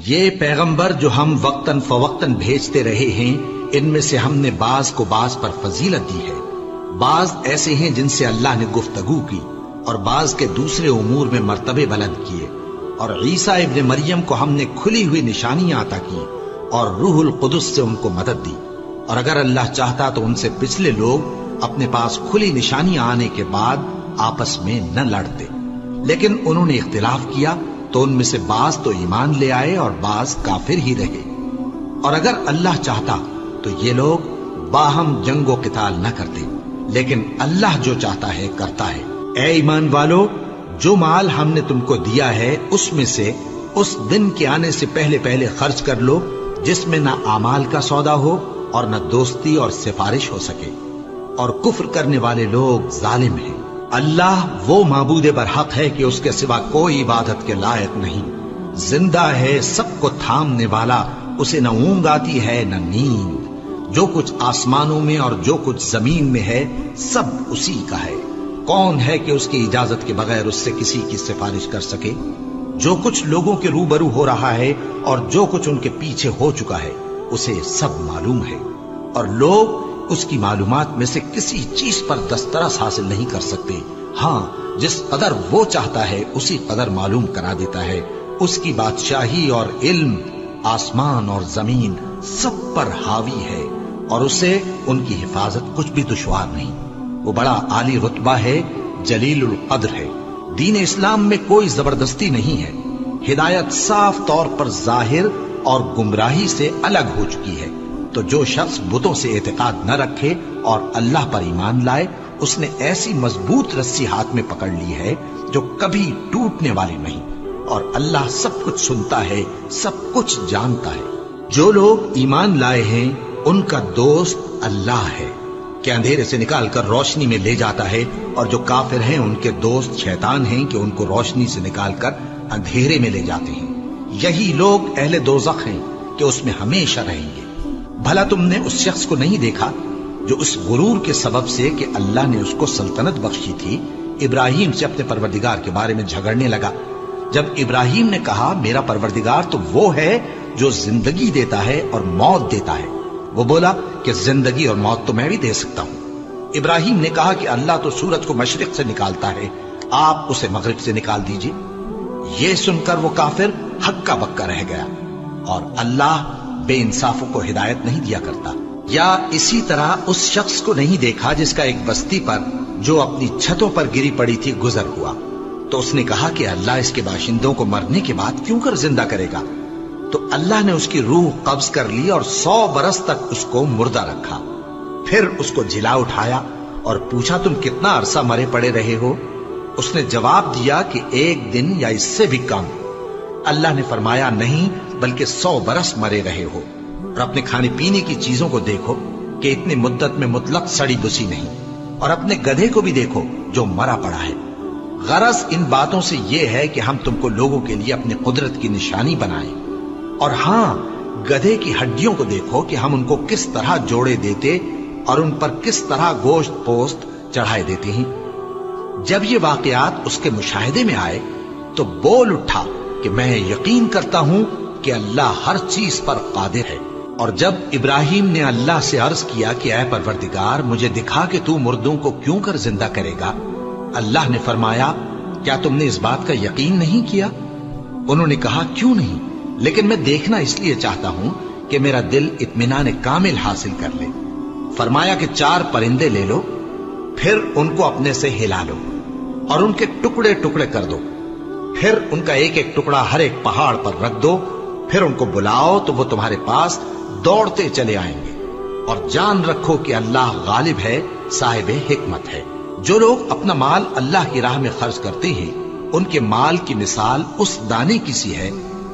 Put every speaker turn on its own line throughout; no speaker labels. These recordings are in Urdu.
یہ پیغمبر جو ہم وقتاً فوقتاً بھیجتے رہے ہیں، ان میں سے ہم نے بعض کو بعض پر فضیلت دی ہے۔ بعض ایسے ہیں جن سے اللہ نے گفتگو کی، اور بعض کے دوسرے امور میں مرتبے بلند کیے، اور عیسیٰ ابن مریم کو ہم نے کھلی ہوئی نشانیاں عطا کی اور روح القدس سے ان کو مدد دی، اور اگر اللہ چاہتا تو ان سے پچھلے لوگ اپنے پاس کھلی نشانیاں آنے کے بعد آپس میں نہ لڑتے، لیکن انہوں نے اختلاف کیا تو ان میں سے بعض تو ایمان لے آئے اور بعض کافر ہی رہے۔ اور اگر اللہ چاہتا تو یہ لوگ باہم جنگ و قتال نہ کرتے، لیکن اللہ جو چاہتا ہے کرتا ہے۔ اے ایمان والو، جو مال ہم نے تم کو دیا ہے اس میں سے اس دن کے آنے سے پہلے پہلے خرچ کر لو جس میں نہ اعمال کا سودا ہو اور نہ دوستی اور سفارش ہو سکے، اور کفر کرنے والے لوگ ظالم ہیں۔ اللہ وہ معبود برحق ہے کہ اس کے سوا کوئی عبادت کے لائق نہیں، زندہ ہے، سب کو تھامنے والا، اسے نہ اونگ آتی ہے نہ نیند، جو کچھ آسمانوں میں اور جو کچھ زمین میں ہے سب اسی کا ہے۔ کون ہے کہ اس کی اجازت کے بغیر اس سے کسی کی سفارش کر سکے؟ جو کچھ لوگوں کے روبرو ہو رہا ہے اور جو کچھ ان کے پیچھے ہو چکا ہے اسے سب معلوم ہے، اور لوگ اس کی معلومات میں سے کسی چیز پر دسترس حاصل نہیں کر سکتے۔ ہاں، جس قدر وہ چاہتا ہے اسی قدر معلوم کرا دیتا ہے۔ اس کی بادشاہی اور علم آسمان اور زمین سب پر حاوی ہے، اور اسے ان کی حفاظت کچھ بھی دشوار نہیں۔ وہ بڑا عالی رتبہ ہے، جلیل القدر ہے۔ دین اسلام میں کوئی زبردستی نہیں ہے، ہدایت صاف طور پر ظاہر اور گمراہی سے الگ ہو چکی ہے۔ تو جو شخص بتوں سے اعتقاد نہ رکھے اور اللہ پر ایمان لائے، اس نے ایسی مضبوط رسی ہاتھ میں پکڑ لی ہے جو کبھی ٹوٹنے والی نہیں، اور اللہ سب کچھ سنتا ہے، سب کچھ جانتا ہے۔ جو لوگ ایمان لائے ہیں ان کا دوست اللہ ہے کہ اندھیرے سے نکال کر روشنی میں لے جاتا ہے، اور جو کافر ہیں ان کے دوست شیطان ہیں کہ ان کو روشنی سے نکال کر اندھیرے میں لے جاتے ہیں۔ یہی لوگ اہل دوزخ ہیں کہ اس میں ہمیشہ رہیں گے۔ بھلا تم نے اس شخص کو نہیں دیکھا جو اس غرور کے سبب سے کہ اللہ نے اس کو سلطنت بخشی تھی، ابراہیم سے اپنے پروردگار کے بارے میں جھگڑنے لگا؟ جب ابراہیم نے کہا میرا پروردگار تو وہ ہے جو زندگی دیتا ہے اور موت دیتا ہے، وہ بولا کہ زندگی اور موت تو میں بھی دے سکتا ہوں۔ ابراہیم نے کہا کہ اللہ تو سورج کو مشرق سے نکالتا ہے، آپ اسے مغرب سے نکال دیجئے۔ یہ سن کر وہ کافر ہکا بکا رہ گیا، اور اللہ بے انصافوں کو ہدایت نہیں دیا کرتا۔ یا اسی طرح اس شخص کو نہیں دیکھا جس کا ایک بستی پر جو اپنی چھتوں پر گری پڑی تھی گزر ہوا، تو اس نے کہا کہ اللہ اس کے باشندوں کو مرنے کے بعد کیوں کر زندہ کرے گا؟ تو اللہ نے اس کی روح قبض کر لی اور 100 برس تک اس کو مردہ رکھا۔ پھر اس کو جلا اٹھایا اور پوچھا تم کتنا عرصہ مرے پڑے رہے ہو؟ اس نے جواب دیا کہ 1 دن یا اس سے بھی کم۔ اللہ نے فرمایا نہیں بلکہ 100 برس مرے رہے ہو، اور اپنے کھانے پینے کی چیزوں کو دیکھو کہ اتنی مدت میں مطلق سڑی بسی نہیں، اور اپنے گدھے کو بھی دیکھو جو مرا پڑا ہے۔ غرض ان باتوں سے یہ ہے کہ ہم تم کو لوگوں کے لیے اپنی قدرت کی نشانی بنائیں، اور ہاں گدھے کی ہڈیوں کو دیکھو کہ ہم ان کو کس طرح جوڑے دیتے اور ان پر کس طرح گوشت پوست چڑھائے دیتے ہیں۔ جب یہ واقعات اس کے مشاہدے میں آئے تو بول اٹھا کہ میں یقین کرتا ہوں کہ اللہ ہر چیز پر قادر ہے۔ اور جب ابراہیم نے اللہ سے عرض کیا کہ اے پروردگار مجھے دکھا کہ تو مردوں کو کیوں کر زندہ کرے گا، اللہ نے فرمایا کیا تم نے اس بات کا یقین نہیں کیا؟ انہوں نے کہا کیوں نہیں، لیکن میں دیکھنا اس لیے چاہتا ہوں کہ میرا دل اطمینان کامل حاصل کر لے۔ فرمایا کہ 4 پرندے لے لو، پھر ان کو اپنے سے ہلا لو اور ان کے ٹکڑے ٹکڑے کر دو، پھر ان کا ایک ایک ٹکڑا ہر ایک پہاڑ پر رکھ دو، پھر ان کو بلاؤ تو وہ تمہارے پاس دوڑتے چلے آئیں گے، اور جان رکھو کہ اللہ غالب ہے، صاحب حکمت ہے۔ جو لوگ اپنا مال اللہ کی راہ میں خرچ کرتے ہیں ان کے مال کی مثال اس دانے کی سی ہے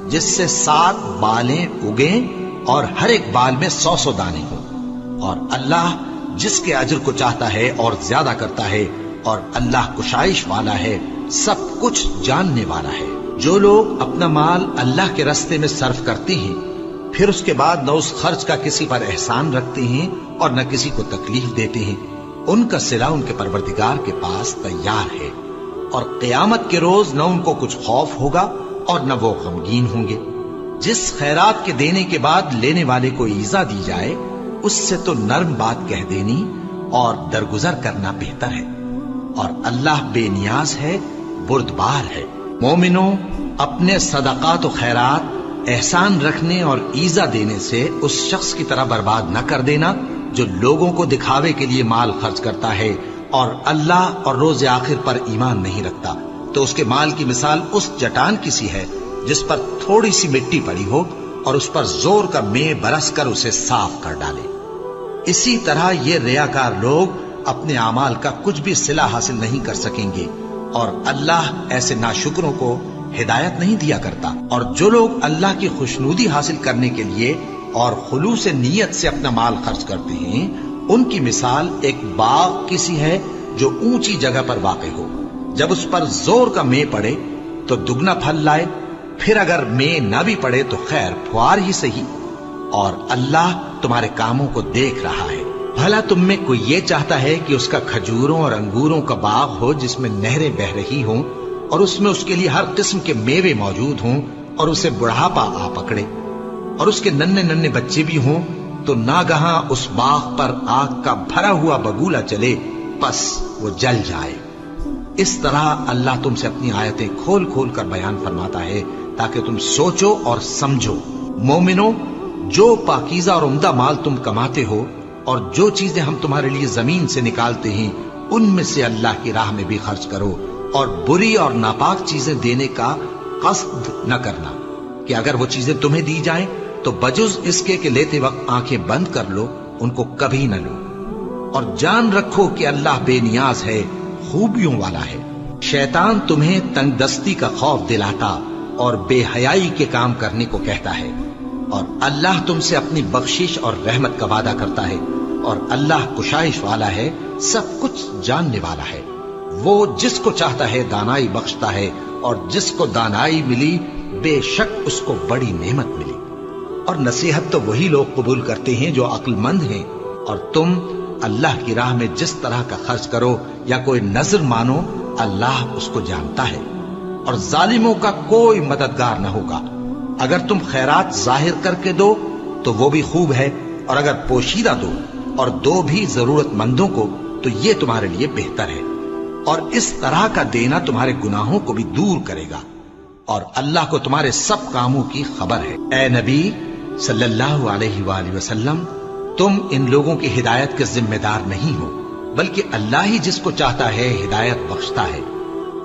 جس سے 7 بالیں اگیں اور ہر ایک بال میں 100 دانے ہوں، اور اللہ جس کے اجر کو چاہتا ہے اور زیادہ کرتا ہے، اور اللہ کشائش والا ہے، سب کچھ جاننے والا ہے۔ جو لوگ اپنا مال اللہ کے راستے میں صرف کرتے ہیں پھر اس کے بعد نہ اس خرچ کا کسی پر احسان رکھتے ہیں اور نہ کسی کو تکلیف دیتے ہیں، ان کا صلہ ان کے پروردگار کے پاس تیار ہے، اور قیامت کے روز نہ ان کو کچھ خوف ہوگا اور نہ وہ غمگین ہوں گے۔ جس خیرات کے دینے کے بعد لینے والے کو ایذا دی جائے اس سے تو نرم بات کہہ دینی اور درگزر کرنا بہتر ہے، اور اللہ بے نیاز ہے، بردبار ہے۔ مومنوں، اپنے صدقات و خیرات احسان رکھنے اور ایذا دینے سے اس شخص کی طرح برباد نہ کر دینا جو لوگوں کو دکھاوے کے لیے مال خرچ کرتا ہے اور اللہ اور روز آخر پر ایمان نہیں رکھتا، تو اس کے مال کی مثال اس چٹان کی سی ہے جس پر تھوڑی سی مٹی پڑی ہو اور اس پر زور کا مے برس کر اسے صاف کر ڈالے۔ اسی طرح یہ ریاکار لوگ اپنے اعمال کا کچھ بھی صلہ حاصل نہیں کر سکیں گے، اور اللہ ایسے ناشکروں کو ہدایت نہیں دیا کرتا۔ اور جو لوگ اللہ کی خوشنودی حاصل کرنے کے لیے اور خلوص نیت سے اپنا مال خرچ کرتے ہیں، ان کی مثال ایک باغ کی سی ہے جو اونچی جگہ پر واقع ہو، جب اس پر زور کا مے پڑے تو دگنا پھل لائے، پھر اگر مے نہ بھی پڑے تو خیر پھوار ہی صحیح، اور اللہ تمہارے کاموں کو دیکھ رہا ہے۔ بھلا تم میں کوئی یہ چاہتا ہے کہ اس کا کھجوروں اور انگوروں کا باغ ہو جس میں نہریں بہ رہی ہوں اور اس میں اس کے لیے ہر قسم کے میوے موجود ہوں، اور اسے بڑھاپا آ پکڑے اور اس کے ننھے ننھے بچے بھی ہوں، تو ناگہاں اس باغ پر آگ کا بھرا ہوا بگولا چلے، پس وہ جل جائے۔ اس طرح اللہ تم سے اپنی آیتیں کھول کھول کر بیان فرماتا ہے تاکہ تم سوچو اور سمجھو۔ مومنو، جو پاکیزہ اور عمدہ مال تم کماتے ہو اور جو چیزیں ہم تمہارے لیے زمین سے نکالتے ہیں ان میں سے اللہ کی راہ میں بھی خرچ کرو، اور بری اور ناپاک چیزیں دینے کا قصد نہ کرنا کہ اگر وہ چیزیں تمہیں دی جائیں تو بجز اس کے کہ لیتے وقت آنکھیں بند کر لو، ان کو کبھی نہ لو، اور جان رکھو کہ اللہ بے نیاز ہے، خوبیوں والا ہے۔ شیطان تمہیں تنگ دستی کا خوف دلاتا اور بے حیائی کے کام کرنے کو کہتا ہے، اور اللہ تم سے اپنی بخشش اور رحمت کا وعدہ کرتا ہے، اور اللہ کشائش والا ہے، سب کچھ جاننے والا ہے۔ وہ جس کو چاہتا ہے دانائی بخشتا ہے، اور جس کو دانائی ملی بے شک اس کو بڑی نعمت ملی۔ اور نصیحت تو وہی لوگ قبول کرتے ہیں جو عقل مند ہیں، اور تم اللہ کی راہ میں جس طرح کا خرچ کرو یا کوئی نذر مانو، اللہ اس کو جانتا ہے، اور ظالموں کا کوئی مددگار نہ ہوگا۔ اگر تم خیرات ظاہر کر کے دو تو وہ بھی خوب ہے، اور اگر پوشیدہ دو اور دو بھی ضرورت مندوں کو تو یہ تمہارے لیے بہتر ہے، اور اس طرح کا دینا تمہارے گناہوں کو بھی دور کرے گا، اور اللہ کو تمہارے سب کاموں کی خبر ہے۔ اے نبی صلی اللہ علیہ وآلہ وسلم، تم ان لوگوں کی ہدایت کے ذمہ دار نہیں ہو، بلکہ اللہ ہی جس کو چاہتا ہے ہدایت بخشتا ہے۔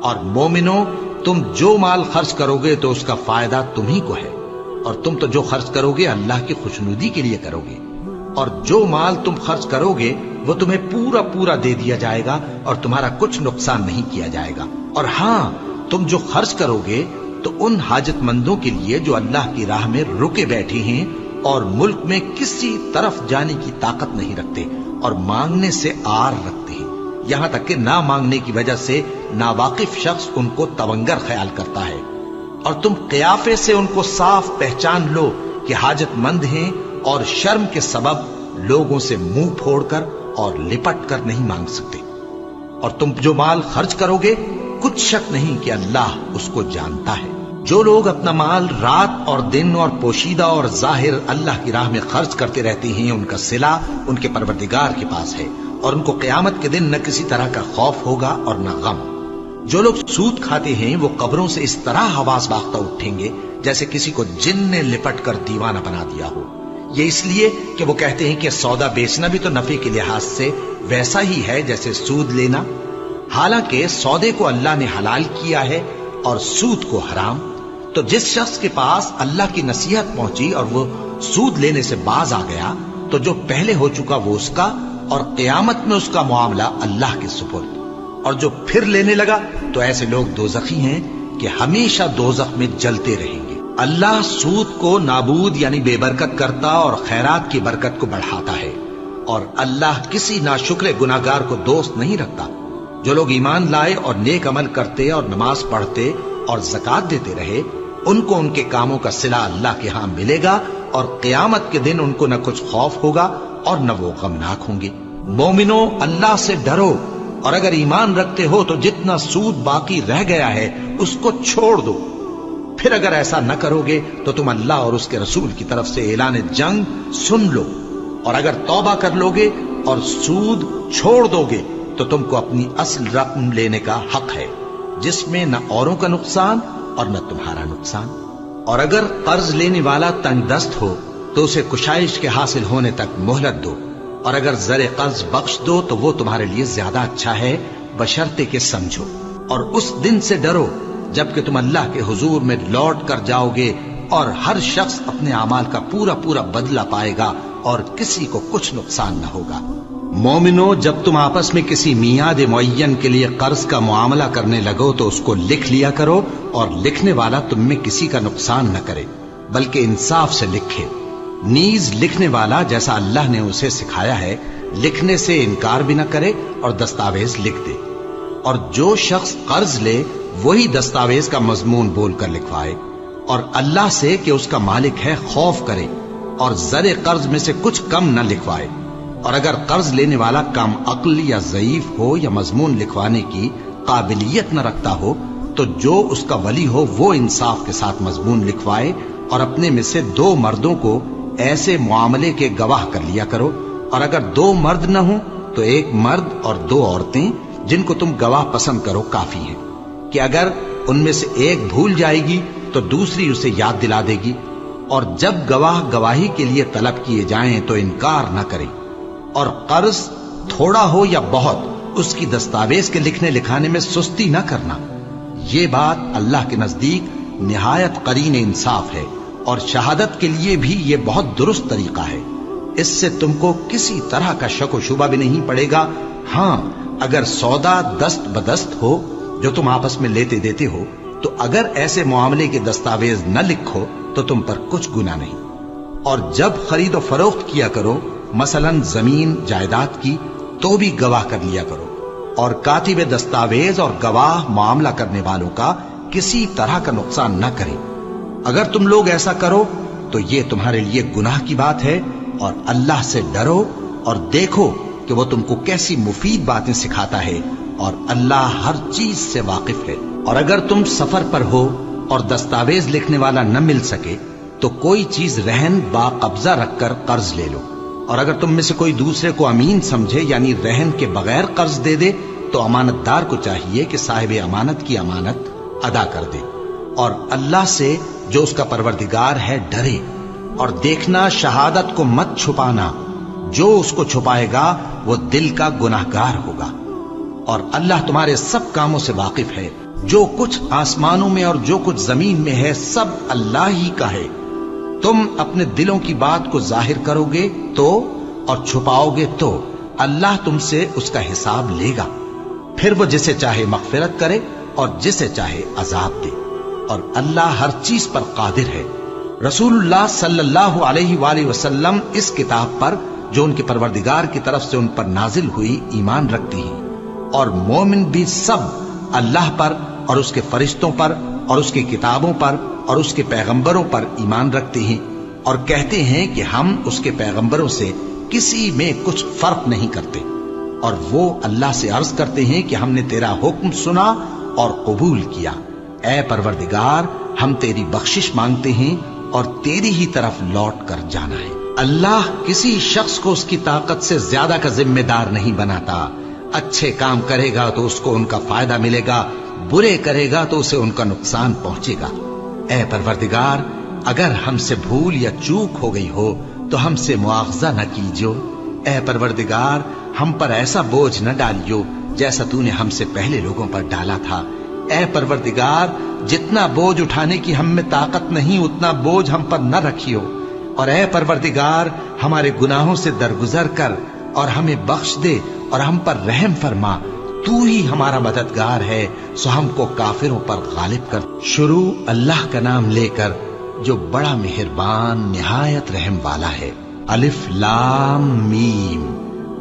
اور مومنوں، تم جو مال خرچ کرو گے تو اس کا فائدہ تمہیں کو ہے، اور تم تو جو خرچ کرو گے اللہ کی خوشنودی کے لیے کرو گے، اور جو مال تم خرچ کرو گے وہ تمہیں پورا پورا دے دیا جائے گا اور تمہارا کچھ نقصان نہیں کیا جائے گا۔ اور ہاں، تم جو خرچ کرو گے تو ان حاجت مندوں کے لیے جو اللہ کی راہ میں رکے بیٹھے ہیں اور ملک میں کسی طرف جانے کی طاقت نہیں رکھتے اور مانگنے سے آر رکھتے ہیں، یہاں تک کہ نہ مانگنے کی وجہ سے ناواقف شخص ان کو تونگر خیال کرتا ہے، اور تم قیافے سے ان کو صاف پہچان لو کہ حاجت مند ہیں، اور شرم کے سبب لوگوں سے منہ پھوڑ کر اور لپٹ کر نہیں مانگ سکتے۔ اور تم جو مال خرچ کرو گے کچھ شک نہیں کہ اللہ اس کو جانتا ہے۔ جو لوگ اپنا مال رات اور دن اور پوشیدہ اور ظاہر اللہ کی راہ میں خرچ کرتے رہتے ہیں، ان کا صلہ ان کے پروردگار کے پاس ہے، اور ان کو قیامت کے دن نہ کسی طرح کا خوف ہوگا اور نہ غم۔ جو لوگ سود کھاتے ہیں وہ قبروں سے اس طرح حواس باختہ اٹھیں گے جیسے کسی کو جن نے لپٹ کر دیوانہ بنا دیا ہو، یہ اس لیے کہ وہ کہتے ہیں کہ سودا بیچنا بھی تو نفع کے لحاظ سے ویسا ہی ہے جیسے سود لینا، حالانکہ سودے کو اللہ نے حلال کیا ہے اور سود کو حرام۔ تو جس شخص کے پاس اللہ کی نصیحت پہنچی اور وہ سود لینے سے باز آ گیا تو جو پہلے ہو چکا وہ اس کا، اور قیامت میں اس کا معاملہ اللہ کے سپرد۔ اور جو پھر لینے لگا تو ایسے لوگ دوزخی ہیں کہ ہمیشہ دوزخ میں جلتے رہیں گے۔ اللہ سود کو نابود یعنی بے برکت کرتا اور خیرات کی برکت کو بڑھاتا ہے، اور اللہ کسی ناشکر گناہگار کو دوست نہیں رکھتا۔ جو لوگ ایمان لائے اور نیک عمل کرتے اور نماز پڑھتے اور زکات دیتے رہے، ان کو ان کے کاموں کا صلہ اللہ کے ہاں ملے گا، اور قیامت کے دن ان کو نہ کچھ خوف ہوگا اور نہ وہ غمناک ہوں گے۔ مومنو، اللہ سے ڈرو، اور اگر ایمان رکھتے ہو تو جتنا سود باقی رہ گیا ہے اس کو چھوڑ دو، پھر اگر ایسا نہ کرو گے تو تم اللہ اور اس کے رسول کی طرف سے اعلان جنگ سن لو، اور اگر توبہ کر لو گے اور سود چھوڑ دو گے تو تم کو اپنی اصل رقم لینے کا حق ہے، جس میں نہ اوروں کا نقصان اور نہ تمہارا نقصان۔ اور اگر قرض لینے والا تنگ دست ہو تو اسے کشائش کے حاصل ہونے تک مہلت دو، اور اگر زر قرض بخش دو تو وہ تمہارے لیے زیادہ اچھا ہے، بشرطے کہ سمجھو۔ اور اس دن سے ڈرو جبکہ تم اللہ کے حضور میں لوٹ کر جاؤ گے، اور ہر شخص اپنے اعمال کا پورا پورا بدلہ پائے گا اور کسی کو کچھ نقصان نہ ہوگا۔ مومنو، جب تم آپس میں کسی میعاد معین کے لیے قرض کا معاملہ کرنے لگو تو اس کو لکھ لیا کرو، اور لکھنے والا تم میں کسی کا نقصان نہ کرے بلکہ انصاف سے لکھے۔ نیز لکھنے والا جیسا اللہ نے اسے سکھایا ہے لکھنے سے انکار بھی نہ کرے اور دستاویز لکھ دے، اور جو شخص قرض لے وہی دستاویز کا مضمون بول کر لکھوائے، اور اللہ سے کہ اس کا مالک ہے خوف کرے، اور زر قرض میں سے کچھ کم نہ لکھوائے۔ اور اگر قرض لینے والا کم عقل یا ضعیف ہو یا مضمون لکھوانے کی قابلیت نہ رکھتا ہو تو جو اس کا ولی ہو وہ انصاف کے ساتھ مضمون لکھوائے، اور اپنے میں سے 2 مردوں کو ایسے معاملے کے گواہ کر لیا کرو، اور اگر 2 مرد نہ ہوں تو 1 مرد اور 2 عورتیں جن کو تم گواہ پسند کرو کافی ہیں، کہ اگر ان میں سے ایک بھول جائے گی تو دوسری اسے یاد دلا دے گی۔ اور جب گواہ گواہی کے لیے طلب کیے جائیں تو انکار نہ کریں، اور قرض تھوڑا ہو یا بہت اس کی دستاویز کے لکھنے لکھانے میں سستی نہ کرنا۔ یہ بات اللہ کے نزدیک نہایت قرین انصاف ہے، اور شہادت کے لیے بھی یہ بہت درست طریقہ ہے۔ اس سے تم کو کسی طرح کا شک و شبہ بھی نہیں پڑے گا۔ ہاں، اگر سودا دست بدست ہو جو تم آپس میں لیتے دیتے ہو تو اگر ایسے معاملے کے دستاویز نہ لکھو تو تم پر کچھ گناہ نہیں۔ اور جب خرید و فروخت کیا کرو، مثلا زمین جائیداد کی، تو بھی گواہ کر لیا کرو، اور کاتب دستاویز اور گواہ معاملہ کرنے والوں کا کسی طرح کا نقصان نہ کریں۔ اگر تم لوگ ایسا کرو تو یہ تمہارے لیے گناہ کی بات ہے، اور اللہ سے ڈرو اور دیکھو کہ وہ تم کو کیسی مفید باتیں سکھاتا ہے، اور اللہ ہر چیز سے واقف ہے۔ اور اگر تم سفر پر ہو اور دستاویز لکھنے والا نہ مل سکے تو کوئی چیز رہن با قبضہ رکھ کر قرض لے لو، اور اگر تم میں سے کوئی دوسرے کو امین سمجھے یعنی رہن کے بغیر قرض دے دے تو امانت دار کو چاہیے کہ صاحب امانت کی امانت ادا کر دے، اور اللہ سے جو اس کا پروردگار ہے ڈرے، اور دیکھنا شہادت کو مت چھپانا، جو اس کو چھپائے گا وہ دل کا گناہگار ہوگا۔ اور اللہ تمہارے سب کاموں سے واقف ہے، جو کچھ آسمانوں میں اور جو کچھ زمین میں ہے سب اللہ ہی کا ہے۔ تم اپنے دلوں کی بات کو ظاہر کرو گے تو اور چھپاؤ گے تو اللہ تم سے اس کا حساب لے گا، پھر وہ جسے چاہے مغفرت کرے اور جسے چاہے عذاب دے، اور اللہ ہر چیز پر قادر ہے۔ رسول اللہ صلی اللہ علیہ وآلہ وسلم اس کتاب پر جو ان کے پروردگار کی طرف سے ان پر نازل ہوئی ایمان رکھتی ہیں، اور مومن بھی سب اللہ پر اور اس کے فرشتوں پر اور اس کی کتابوں پر اور اس کے پیغمبروں پر ایمان رکھتے ہیں، اور کہتے ہیں کہ ہم اس کے پیغمبروں سے کسی میں کچھ فرق نہیں کرتے، اور وہ اللہ سے عرض کرتے ہیں کہ ہم نے تیرا حکم سنا اور قبول کیا۔ اے پروردگار، ہم تیری بخشش مانگتے ہیں اور تیری ہی طرف لوٹ کر جانا ہے۔ اللہ کسی شخص کو اس کی طاقت سے زیادہ کا ذمہ دار نہیں بناتا۔ اچھے کام کرے گا تو اس کو ان کا فائدہ ملے گا، برے کرے گا تو اسے ان کا نقصان پہنچے گا۔ اے پروردگار، اگر ہم سے بھول یا چوک ہو گئی ہو تو ہم سے مواخذہ نہ کیجو۔ اے پروردگار، ہم پر ایسا بوجھ نہ ڈالیو جیسا تو نے ہم سے پہلے لوگوں پر ڈالا تھا۔ اے پروردگار، جتنا بوجھ اٹھانے کی ہم میں طاقت نہیں اتنا بوجھ ہم پر نہ رکھیو، اور اے پروردگار، ہمارے گناہوں سے درگزر کر اور ہمیں بخش دے اور ہم پر رحم فرما۔ تو ہی ہمارا مددگار ہے، سو ہم کو کافروں پر غالب کر۔ شروع اللہ کا نام لے کر جو بڑا مہربان نہایت رحم والا ہے۔ الف لام میم۔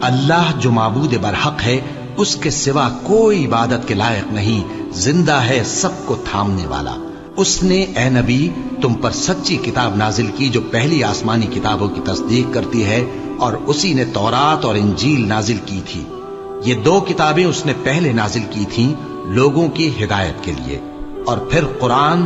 اللہ جو معبود برحق ہے، اس کے سوا کوئی عبادت کے لائق نہیں، زندہ ہے، سب کو تھامنے والا۔ اس نے اے نبی تم پر سچی کتاب نازل کی جو پہلی آسمانی کتابوں کی تصدیق کرتی ہے، اور اسی نے تورات اور انجیل نازل کی تھی۔ یہ 2 کتابیں اس نے پہلے نازل کی تھیں لوگوں کی ہدایت کے لیے، اور پھر قرآن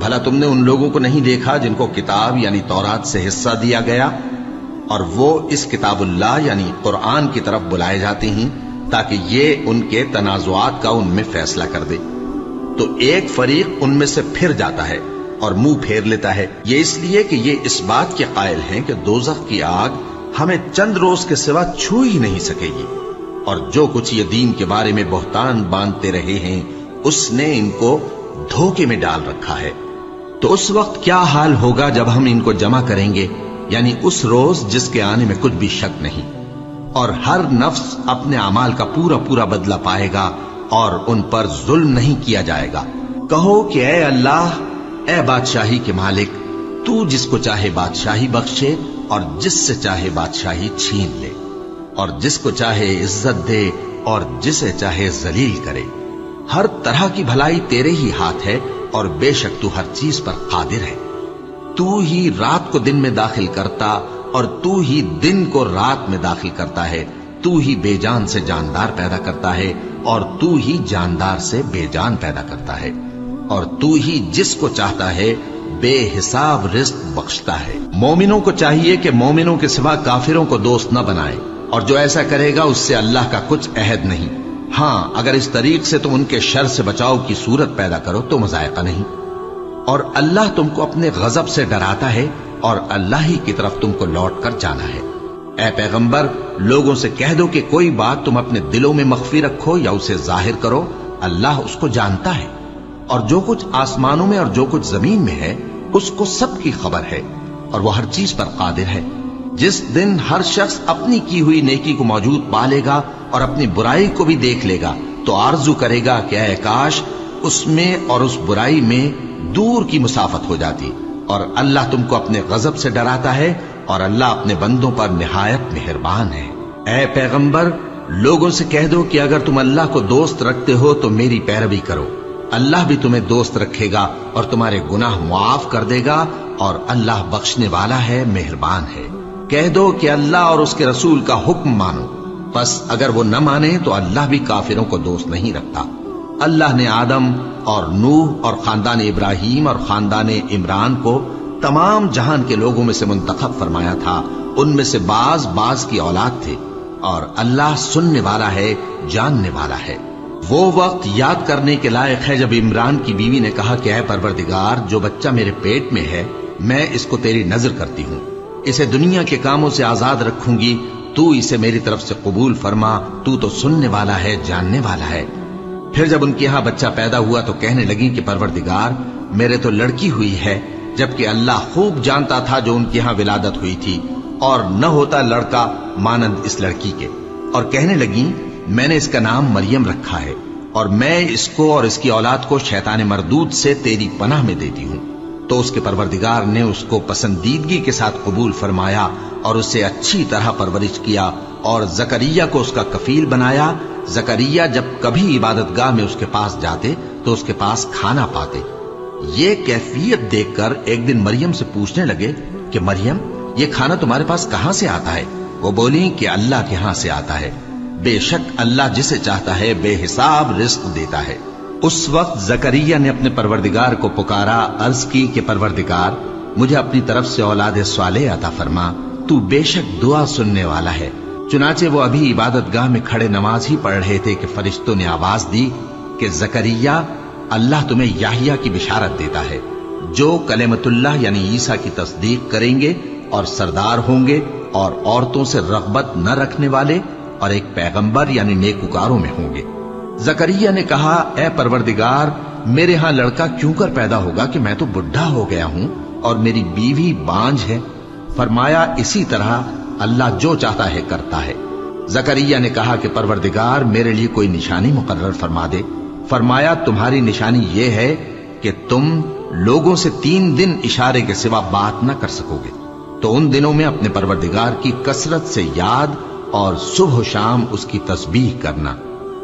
بھلا تم نے ان لوگوں کو نہیں دیکھا جن کو کتاب یعنی تورات سے حصہ دیا گیا اور وہ اس کتاب اللہ یعنی قرآن کی طرف بلائے جاتے ہیں تاکہ یہ ان کے تنازعات کا ان میں فیصلہ کر دے، تو ایک فریق ان میں سے پھر جاتا ہے اور منہ پھیر لیتا ہے، یہ اس لیے کہ یہ اس بات کے قائل ہیں کہ دوزخ کی آگ ہمیں چند روز کے سوا چھو ہی نہیں سکے گی، اور جو کچھ یہ دین کے بارے میں بہتان باندھتے رہے ہیں اس نے ان کو دھوکے میں ڈال رکھا ہے۔ تو اس وقت کیا حال ہوگا جب ہم ان کو جمع کریں گے، یعنی اس روز جس کے آنے میں کچھ بھی شک نہیں، اور ہر نفس اپنے اعمال کا پورا پورا بدلہ پائے گا اور ان پر ظلم نہیں کیا جائے گا۔ کہو کہ اے اللہ، اے بادشاہی کے مالک، تو جس کو چاہے بادشاہی بخشے اور جس سے چاہے بادشاہی چھین لے، اور جس کو چاہے عزت دے اور جسے چاہے ذلیل کرے۔ ہر طرح کی بھلائی تیرے ہی ہاتھ ہے اور بے شک تو ہر چیز پر قادر ہے۔ تو ہی رات کو دن میں داخل کرتا اور تو ہی دن کو رات میں داخل کرتا ہے، تو ہی بے جان سے جاندار پیدا کرتا ہے اور تو ہی جاندار سے بے جان پیدا کرتا ہے، اور تو ہی جس کو چاہتا ہے بے حساب رزق بخشتا ہے۔ مومنوں کو چاہیے کہ مومنوں کے سوا کافروں کو دوست نہ بنائے، اور جو ایسا کرے گا اس سے اللہ کا کچھ عہد نہیں۔ ہاں اگر اس طریق سے تم ان کے شر سے بچاؤ کی صورت پیدا کرو تو مذائقہ نہیں، اور اللہ تم کو اپنے غضب سے ڈراتا ہے اور اللہ ہی کی طرف تم کو لوٹ کر جانا ہے۔ اے پیغمبر، لوگوں سے کہہ دو کہ کوئی بات تم اپنے دلوں میں مخفی رکھو یا اسے ظاہر کرو، اللہ اس کو جانتا ہے، اور جو کچھ آسمانوں میں اور جو کچھ زمین میں ہے اس کو سب کی خبر ہے، اور وہ ہر چیز پر قادر ہے۔ جس دن ہر شخص اپنی کی ہوئی نیکی کو موجود پا لے گا اور اپنی برائی کو بھی دیکھ لے گا تو آرزو کرے گا کہ اے کاش اس میں اور اس برائی میں دور کی مسافت ہو جاتی، اور اللہ تم کو اپنے غضب سے ڈراتا ہے اور اللہ اپنے بندوں پر نہایت مہربان ہے۔ اے پیغمبر، لوگوں سے کہہ دو کہ اگر تم اللہ کو دوست رکھتے ہو تو میری پیروی کرو، اللہ بھی تمہیں دوست رکھے گا اور تمہارے گناہ معاف کر دے گا، اور اللہ بخشنے والا ہے، مہربان ہے۔ کہہ دو کہ اللہ اور اس کے رسول کا حکم مانو، پس اگر وہ نہ مانے تو اللہ بھی کافروں کو دوست نہیں رکھتا۔ اللہ نے آدم اور نوح اور خاندان ابراہیم اور خاندان عمران کو تمام جہان کے لوگوں میں سے منتخب فرمایا تھا، ان میں سے بعض کی اولاد تھے، اور اللہ سننے والا ہے، جاننے والا ہے۔ وہ وقت یاد کرنے کے لائق ہے جب عمران کی بیوی نے کہا کہ اے پروردگار، جو بچہ میرے پیٹ میں ہے میں اس کو تیری نظر کرتی ہوں، اسے دنیا کے کاموں سے آزاد رکھوں گی، تو اسے میری طرف سے قبول فرما، تو سننے والا ہے، جاننے والا ہے۔ پھر جب ان کے ہاں بچہ پیدا ہوا تو کہنے لگی کہ پروردگار، میرے تو لڑکی ہوئی ہے، جبکہ اللہ خوب جانتا تھا جو ان کے ہاں ولادت ہوئی تھی، اور نہ ہوتا لڑکا مانند اس لڑکی کے، اور کہنے لگی میں نے اس کا نام مریم رکھا ہے، اور میں اس کو اور اس کی اولاد کو شیطان مردود سے تیری پناہ میں دیتی ہوں۔ تو اس کے پروردگار نے اس کو پسندیدگی کے ساتھ قبول فرمایا اور اسے اچھی طرح پرورش کیا، اور زکریا کو اس کا کفیل بنایا۔ زکریا جب کبھی عبادت گاہ میں اس کے پاس جاتے تو اس کے پاس کھانا پاتے۔ یہ کیفیت دیکھ کر ایک دن مریم سے پوچھنے لگے کہ مریم، یہ کھانا تمہارے پاس کہاں سے آتا ہے؟ وہ بولی کہ اللہ کے ہاں سے آتا ہے، بے شک اللہ جسے چاہتا ہے بے حساب رزق دیتا ہے۔ اس وقت زکریا نے اپنے پروردگار کو پکارا، عرض کی کہ پروردگار، مجھے اپنی طرف سے اولاد صالح عطا فرما، تو بے شک دعا سننے والا ہے۔ چنانچہ وہ ابھی عبادت گاہ میں کھڑے نماز ہی پڑھ رہے تھے کہ فرشتوں نے آواز دی کہ زکریا، اللہ تمہیں یحییٰ کی بشارت دیتا ہے، جو کلمۃ اللہ یعنی عیسیٰ کی تصدیق کریں گے اور سردار ہوں گے اور عورتوں سے رغبت نہ رکھنے والے اور ایک پیغمبر یعنی نیکوکاروں میں ہوں گے۔ زکریا نے کہا، اے پروردگار، میرے ہاں لڑکا کیوں کر پیدا ہوگا کہ میں تو بڈھا ہو گیا ہوں اور میری بیوی بانجھ ہے؟ فرمایا، اسی طرح اللہ جو چاہتا ہے کرتا ہے۔ زکریا نے کہا کہ پروردگار، میرے لیے کوئی نشانی مقرر فرما دے۔ فرمایا، تمہاری نشانی یہ ہے کہ تم لوگوں سے 3 دن اشارے کے سوا بات نہ کر سکو گے، تو ان دنوں میں اپنے پروردگار کی کثرت سے یاد اور صبح و شام اس کی تسبیح کرنا۔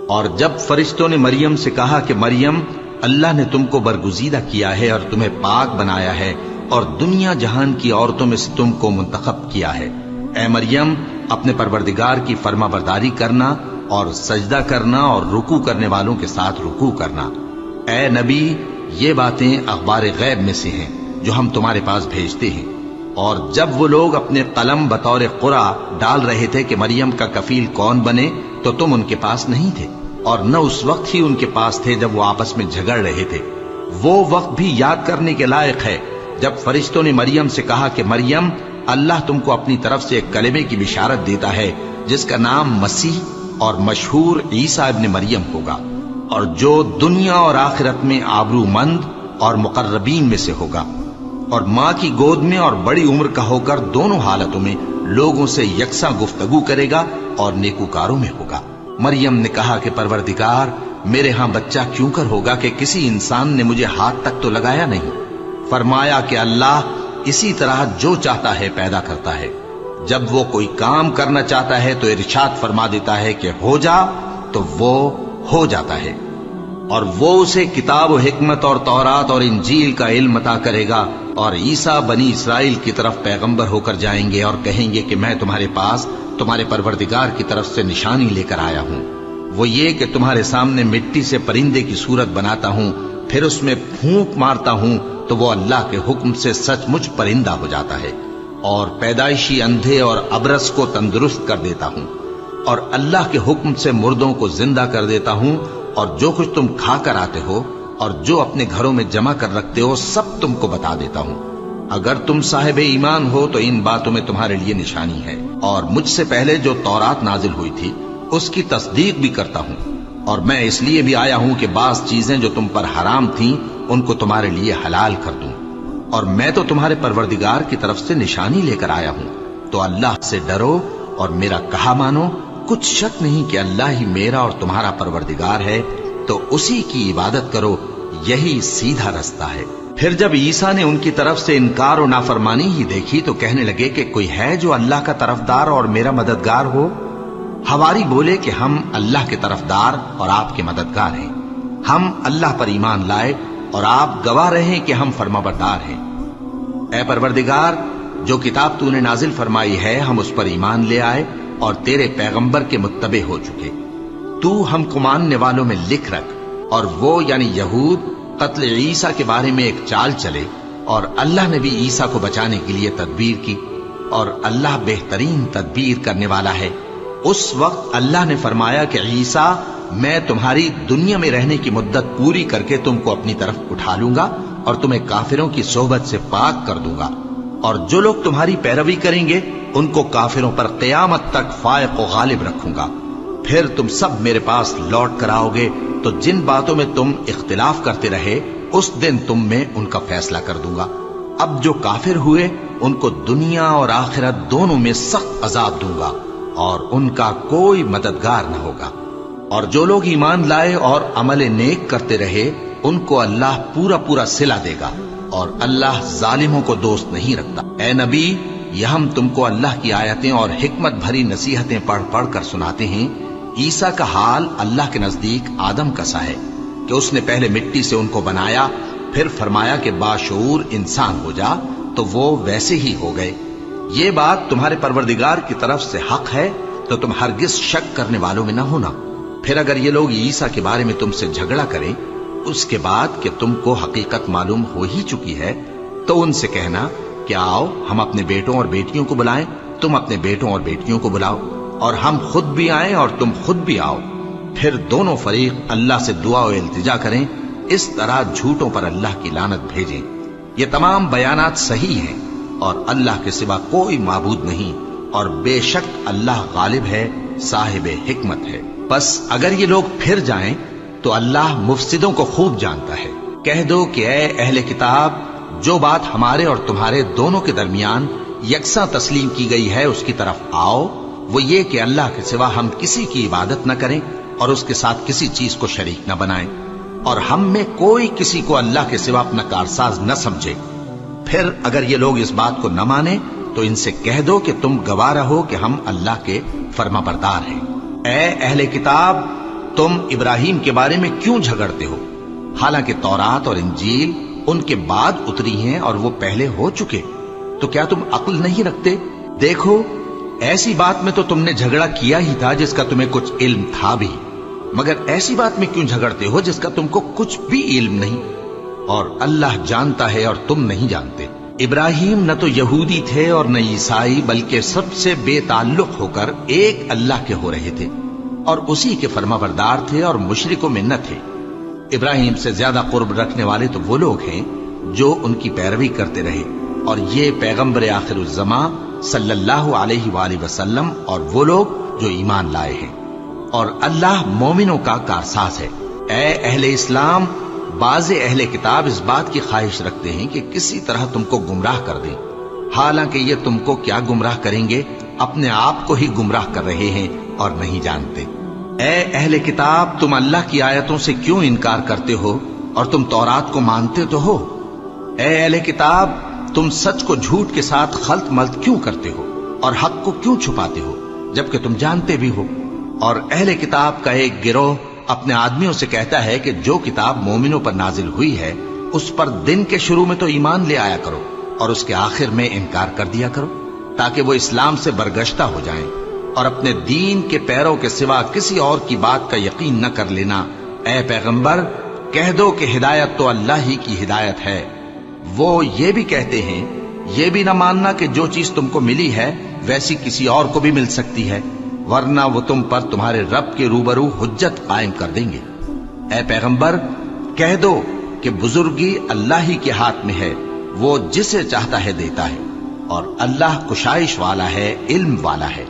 اور جب فرشتوں نے مریم سے کہا کہ مریم، اللہ نے تم کو برگزیدہ کیا ہے اور تمہیں پاک بنایا ہے اور دنیا جہان کی عورتوں میں سے تم کو منتخب کیا ہے، اے مریم، اپنے پروردگار کی فرما برداری کرنا اور سجدہ کرنا اور رکوع کرنے والوں کے ساتھ رکوع کرنا۔ اے نبی، یہ باتیں اخبار غیب میں سے ہیں جو ہم تمہارے پاس بھیجتے ہیں۔ اور جب وہ لوگ اپنے قلم بطور قرعہ ڈال رہے تھے کہ مریم کا کفیل کون بنے تو تم ان کے پاس نہیں تھے، اور نہ اس وقت ہی ان کے پاس تھے جب وہ آپس میں جھگڑ رہے تھے۔ وہ وقت بھی یاد کرنے کے لائق ہے جب فرشتوں نے مریم سے کہا کہ مریم، اللہ تم کو اپنی طرف سے ایک کلمے کی بشارت دیتا ہے جس کا نام مسیح اور مشہور عیسیٰ ابن مریم ہوگا، اور جو دنیا اور آخرت میں آبرو مند اور مقربین میں سے ہوگا، اور ماں کی گود میں اور بڑی عمر کا ہو کر دونوں حالتوں میں لوگوں سے یکساں گفتگو کرے گا اور نیکوکاروں میں ہوگا۔ مریم نے کہا کہ پروردگار، میرے ہاں بچہ کیوں کر ہوگا کہ کسی انسان نے مجھے ہاتھ تک تو لگایا نہیں۔ فرمایا کہ اللہ اسی طرح جو چاہتا ہے پیدا کرتا ہے، جب وہ کوئی کام کرنا چاہتا ہے تو ارشاد فرما دیتا ہے کہ ہو جا تو وہ ہو جاتا ہے، اور وہ اسے کتاب و حکمت اور تورات اور انجیل کا علم عطا کرے گا، اور عیسیٰ بنی اسرائیل کی طرف پیغمبر ہو کر جائیں گے اور کہیں گے کہ میں تمہارے پاس تمہارے پروردگار کی طرف سے نشانی لے کر آیا ہوں، وہ یہ کہ تمہارے سامنے مٹی سے پرندے کی صورت بناتا ہوں، پھر اس میں پھونک مارتا ہوں تو وہ اللہ کے حکم سے سچ مچ پرندہ ہو جاتا ہے، اور پیدائشی اندھے اور ابرص کو تندرست کر دیتا ہوں، اور اللہ کے حکم سے مردوں کو زندہ کر دیتا ہوں، اور جو کچھ تم کھا کر آتے ہو اور جو اپنے گھروں میں جمع کر رکھتے ہو سب تم کو بتا دیتا ہوں۔ اگر تم صاحب ایمان ہو تو ان باتوں میں تمہارے لیے نشانی ہے، اور مجھ سے پہلے جو تورات نازل ہوئی تھی اس کی تصدیق بھی کرتا ہوں، اور میں اس لیے بھی آیا ہوں کہ بعض چیزیں جو تم پر حرام تھیں ان کو تمہارے لیے حلال کر دوں، اور میں تو تمہارے پروردگار کی طرف سے نشانی لے کر آیا ہوں، تو اللہ سے ڈرو اور میرا کہا مانو۔ کچھ شک نہیں کہ اللہ ہی میرا اور تمہارا پروردگار ہے، تو اسی کی عبادت کرو، یہی سیدھا رستہ ہے۔ پھر جب عیسیٰ نے ان کی طرف سے انکار و نافرمانی ہی دیکھی تو کہنے لگے کہ کوئی ہے جو اللہ کا طرفدار اور میرا مددگار ہو؟ حواری بولے کہ ہم اللہ کے طرفدار اور آپ کے مددگار ہیں، ہم اللہ پر ایمان لائے اور آپ گواہ رہے کہ ہم فرمانبردار ہیں۔ اے پروردگار، جو کتاب تو نے نازل فرمائی ہے ہم اس پر ایمان لے آئے اور تیرے پیغمبر کے متبع ہو چکے، تو ہم کو ماننے والوں میں لکھ رکھ، اور وہ یعنی یہود قتل عیسیٰ کے بارے میں ایک چال چلے، اور اللہ نے بھی عیسیٰ کو بچانے کے لیے تدبیر کی، اور اللہ بہترین تدبیر کرنے والا ہے۔ اس وقت اللہ نے فرمایا کہ عیسیٰ، میں تمہاری دنیا میں رہنے کی مدت پوری کر کے تم کو اپنی طرف اٹھا لوں گا اور تمہیں کافروں کی صحبت سے پاک کر دوں گا، اور جو لوگ تمہاری پیروی کریں گے ان کو کافروں پر قیامت تک فائق و غالب رکھوں گا۔ پھر تم سب میرے پاس لوٹ کر آؤ گے تو جن باتوں میں تم اختلاف کرتے رہے اس دن تم میں ان کا فیصلہ کر دوں گا۔ اب جو کافر ہوئے ان کو دنیا اور آخرت دونوں میں سخت عذاب دوں گا، اور ان کا کوئی مددگار نہ ہوگا۔ اور جو لوگ ایمان لائے اور عمل نیک کرتے رہے ان کو اللہ پورا پورا صلہ دے گا، اور اللہ ظالموں کو دوست نہیں رکھتا۔ اے نبی، یہ ہم تم کو اللہ کی آیتیں اور حکمت بھری نصیحتیں پڑھ پڑھ کر سناتے ہیں۔ عیسیٰ کا حال اللہ کے نزدیک آدم کا سا ہے کہ اس نے پہلے مٹی سے ان کو بنایا، پھر فرمایا کہ باشعور انسان ہو جا، تو وہ ویسے ہی ہو گئے۔ یہ بات تمہارے پروردگار کی طرف سے حق ہے، تو تم ہرگز شک کرنے والوں میں نہ ہونا۔ پھر اگر یہ لوگ عیسیٰ کے بارے میں تم سے جھگڑا کریں اس کے بعد کہ تم کو حقیقت معلوم ہو ہی چکی ہے، تو ان سے کہنا کہ آؤ ہم اپنے بیٹوں اور بیٹیوں کو بلائیں، تم اپنے بیٹوں اور بیٹیوں کو بلاؤ، اور ہم خود بھی آئیں اور تم خود بھی آؤ، پھر دونوں فریق اللہ سے دعا و التجا کریں، اس طرح جھوٹوں پر اللہ کی لعنت بھیجیں۔ یہ تمام بیانات صحیح ہیں، اور اللہ کے سوا کوئی معبود نہیں، اور بے شک اللہ غالب ہے، صاحب حکمت ہے۔ بس اگر یہ لوگ پھر جائیں تو اللہ مفسدوں کو خوب جانتا ہے۔ کہہ دو کہ اے اہل کتاب، جو بات ہمارے اور تمہارے دونوں کے درمیان یکساں تسلیم کی گئی ہے اس کی طرف آؤ، وہ یہ کہ اللہ کے سوا ہم کسی کی عبادت نہ کریں اور اس کے ساتھ کسی چیز کو شریک نہ بنائیں، اور ہم میں کوئی کسی کو اللہ کے سوا اپنا کارساز نہ سمجھے۔ پھر اگر یہ لوگ اس بات کو نہ مانیں تو ان سے کہہ دو کہ تم گواہ رہو کہ ہم اللہ کے فرما بردار ہیں۔ اے اہل کتاب، تم ابراہیم کے بارے میں کیوں جھگڑتے ہو؟ حالانکہ تورات اور انجیل ان کے بعد اتری ہیں اور وہ پہلے ہو چکے، تو کیا تم عقل نہیں رکھتے؟ دیکھو، ایسی بات میں تو تم نے جھگڑا کیا ہی تھا جس کا تمہیں کچھ علم تھا بھی، مگر ایسی بات میں کیوں جھگڑتے ہو جس کا تم کو کچھ بھی علم نہیں؟ اور اللہ جانتا ہے اور تم نہیں جانتے۔ ابراہیم نہ تو یہودی تھے اور نہ عیسائی، بلکہ سب سے بے تعلق ہو کر ایک اللہ کے ہو رہے تھے اور اسی کے فرمانبردار تھے اور مشرکوں میں نہ تھے۔ ابراہیم سے زیادہ قرب رکھنے والے تو وہ لوگ ہیں جو ان کی پیروی کرتے رہے، اور یہ پیغمبر آخر الزماں صلی اللہ علیہ وآلہ وسلم اور وہ لوگ جو ایمان لائے ہیں، اور اللہ مومنوں کا کارساز ہے۔ اے اہل اسلام، بعض اہل کتاب اس بات کی خواہش رکھتے ہیں کہ کسی طرح تم کو گمراہ کر دیں، حالانکہ یہ تم کو کیا گمراہ کریں گے، اپنے آپ کو ہی گمراہ کر رہے ہیں اور نہیں جانتے۔ اے اہل کتاب، تم اللہ کی آیتوں سے کیوں انکار کرتے ہو اور تم تورات کو مانتے تو ہو؟ اے اہل کتاب، تم سچ کو جھوٹ کے ساتھ خلط ملط کیوں کرتے ہو اور حق کو کیوں چھپاتے ہو جبکہ تم جانتے بھی ہو؟ اور اہل کتاب کا ایک گروہ اپنے آدمیوں سے کہتا ہے کہ جو کتاب مومنوں پر نازل ہوئی ہے اس پر دن کے شروع میں تو ایمان لے آیا کرو اور اس کے آخر میں انکار کر دیا کرو، تاکہ وہ اسلام سے برگشتہ ہو جائیں اور اپنے دین کے پیروں کے سوا کسی اور کی بات کا یقین نہ کر لینا۔ اے پیغمبر، کہہ دو کہ ہدایت تو اللہ ہی کی ہدایت ہے۔ وہ یہ بھی کہتے ہیں، یہ بھی نہ ماننا کہ جو چیز تم کو ملی ہے ویسی کسی اور کو بھی مل سکتی ہے، ورنہ وہ تم پر تمہارے رب کے روبرو حجت قائم کر دیں گے۔ اے پیغمبر، کہہ دو کہ بزرگی اللہ ہی کے ہاتھ میں ہے، وہ جسے چاہتا ہے دیتا ہے، اور اللہ کشائش والا ہے، علم والا ہے۔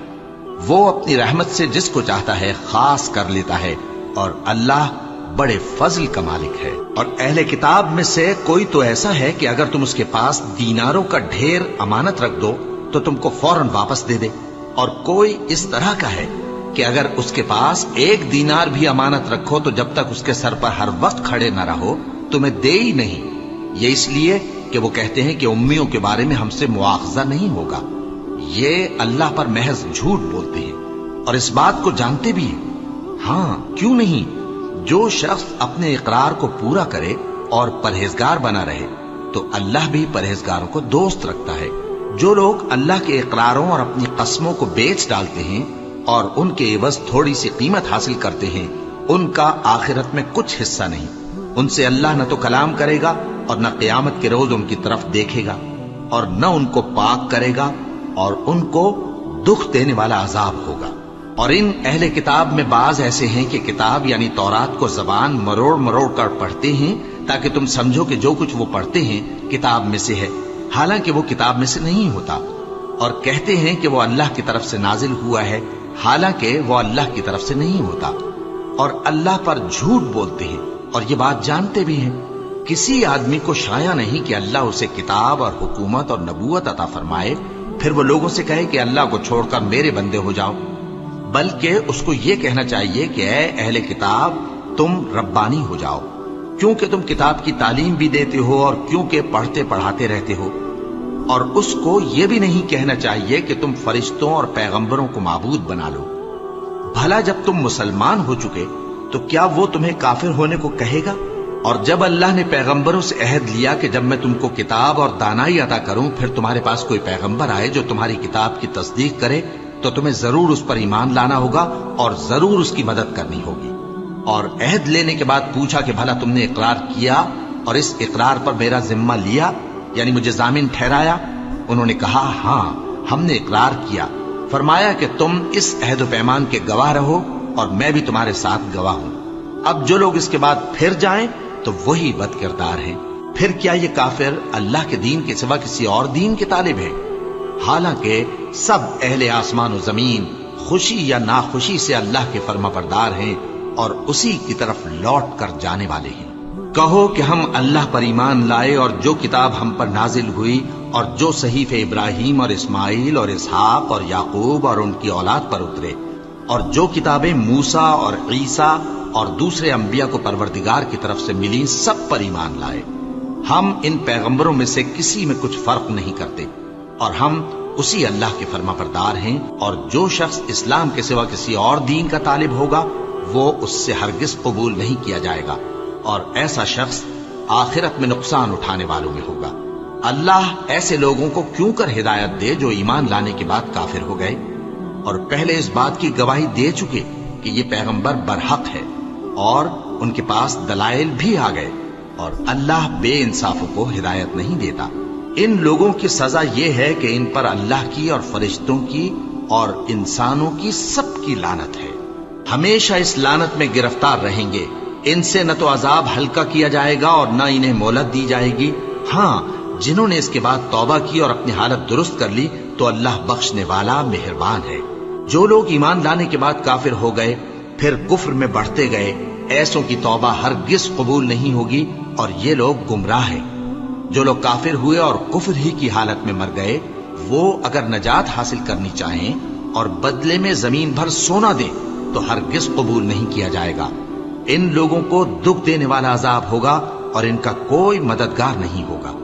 وہ اپنی رحمت سے جس کو چاہتا ہے خاص کر لیتا ہے، اور اللہ بڑے فضل کا مالک ہے۔ اور اہل کتاب میں سے کوئی تو ایسا ہے کہ اگر تم اس کے پاس دیناروں کا ڈھیر امانت رکھ دو تو تم کو فوراً واپس دے دے، اور کوئی اس طرح کا ہے کہ اگر اس کے پاس 1 دینار بھی امانت رکھو تو جب تک اس کے سر پر ہر وقت کھڑے نہ رہو تمہیں دے ہی نہیں۔ یہ اس لیے کہ وہ کہتے ہیں کہ امیوں کے بارے میں ہم سے مواخذہ نہیں ہوگا۔ یہ اللہ پر محض جھوٹ بولتے ہیں اور اس بات کو جانتے بھی ہیں۔ ہاں، کیوں نہیں؟ جو شخص اپنے اقرار کو پورا کرے اور پرہیزگار بنا رہے تو اللہ بھی پرہیزگاروں کو دوست رکھتا ہے۔ جو لوگ اللہ کے اقراروں اور اپنی قسموں کو بیچ ڈالتے ہیں اور ان کے عوض تھوڑی سی قیمت حاصل کرتے ہیں، ان کا آخرت میں کچھ حصہ نہیں۔ ان سے اللہ نہ تو کلام کرے گا اور نہ قیامت کے روز ان کی طرف دیکھے گا، اور نہ ان کو پاک کرے گا، اور ان کو دکھ دینے والا عذاب ہوگا۔ اور ان اہل کتاب میں بعض ایسے ہیں کہ کتاب یعنی تورات کو زبان مروڑ مروڑ کر پڑھتے ہیں تاکہ تم سمجھو کہ جو کچھ وہ پڑھتے ہیں کتاب میں سے ہے، حالانکہ وہ کتاب میں سے نہیں ہوتا، اور کہتے ہیں کہ وہ اللہ کی طرف سے نازل ہوا ہے، حالانکہ وہ اللہ کی طرف سے نہیں ہوتا، اور اللہ پر جھوٹ بولتے ہیں اور یہ بات جانتے بھی ہیں۔ کسی آدمی کو شایع نہیں کہ اللہ اسے کتاب اور حکومت اور نبوت عطا فرمائے پھر وہ لوگوں سے کہے کہ اللہ کو چھوڑ کر میرے بندے ہو جاؤ، بلکہ اس کو یہ کہنا چاہیے کہ اے اہل کتاب، تم ربانی ہو جاؤ، کیونکہ تم کتاب کی تعلیم بھی دیتے ہو اور کیونکہ پڑھتے پڑھاتے رہتے ہو۔ اور اس کو یہ بھی نہیں کہنا چاہیے کہ تم فرشتوں اور پیغمبروں کو معبود بنا لو۔ بھلا جب تم مسلمان ہو چکے تو کیا وہ تمہیں کافر ہونے کو کہے گا؟ اور جب اللہ نے پیغمبروں سے عہد لیا کہ جب میں تم کو کتاب اور دانائی عطا کروں پھر تمہارے پاس کوئی پیغمبر آئے جو تمہاری کتاب کی تصدیق کرے تو تمہیں ضرور اس پر ایمان لانا ہوگا اور ضرور اس کی مدد کرنی ہوگی۔ اور عہد لینے کے بعد پوچھا کہ بھلا تم نے اقرار کیا اور اس اقرار پر میرا ذمہ لیا، یعنی مجھے ضامن ٹھہرایا؟ انہوں نے کہا ہاں، ہم نے اقرار کیا۔ فرمایا کہ تم اس عہد و پیمان کے گواہ رہو اور میں بھی تمہارے ساتھ گواہ ہوں۔ اب جو لوگ اس کے بعد پھر جائیں تو وہی بد کردار ہیں۔ پھر کیا یہ کافر اللہ کے دین کے سوا کسی اور دین کے طالب ہیں؟ حالانکہ سب اہل آسمان و زمین خوشی یا ناخوشی سے اللہ کے فرما بردار ہیں اور اسی کی طرف لوٹ کر جانے والے ہیں۔ کہو کہ ہم اللہ پر ایمان لائے اور جو کتاب ہم پر نازل ہوئی اور جو صحیفے ابراہیم اور اسماعیل اور اسحاق اور یعقوب اور ان کی اولاد پر اترے، اور جو کتابیں موسیٰ اور عیسیٰ اور دوسرے انبیاء کو پروردگار کی طرف سے ملی، سب پر ایمان لائے۔ ہم ان پیغمبروں میں سے کسی میں کچھ فرق نہیں کرتے، اور ہم اسی اللہ کے فرما بردار ہیں۔ اور جو شخص اسلام کے سوا کسی اور دین کا طالب ہوگا وہ اس سے ہرگز قبول نہیں کیا جائے گا، اور ایسا شخص آخرت میں نقصان اٹھانے والوں میں ہوگا۔ اللہ ایسے لوگوں کو کیوں کر ہدایت دے جو ایمان لانے کے بعد کافر ہو گئے اور پہلے اس بات کی گواہی دے چکے کہ یہ پیغمبر برحق ہے اور ان کے پاس دلائل بھی آ گئے، اور اللہ بے انصافوں کو ہدایت نہیں دیتا۔ ان لوگوں کی سزا یہ ہے کہ ان پر اللہ کی اور فرشتوں کی اور انسانوں کی سب کی لعنت ہے، ہمیشہ اس لعنت میں گرفتار رہیں گے۔ ان سے نہ تو عذاب ہلکا کیا جائے گا اور نہ انہیں مہلت دی جائے گی۔ ہاں، جنہوں نے اس کے بعد توبہ کی اور اپنی حالت درست کر لی تو اللہ بخشنے والا مہربان ہے۔ جو لوگ ایمان لانے کے بعد کافر ہو گئے پھر کفر میں بڑھتے گئے، ایسوں کی توبہ ہرگز قبول نہیں ہوگی اور یہ لوگ گمراہ ہیں۔ جو لوگ کافر ہوئے اور کفر ہی کی حالت میں مر گئے، وہ اگر نجات حاصل کرنی چاہیں اور بدلے میں زمین بھر سونا دیں تو ہرگز قبول نہیں کیا جائے گا۔ ان لوگوں کو دکھ دینے والا عذاب ہوگا اور ان کا کوئی مددگار نہیں ہوگا۔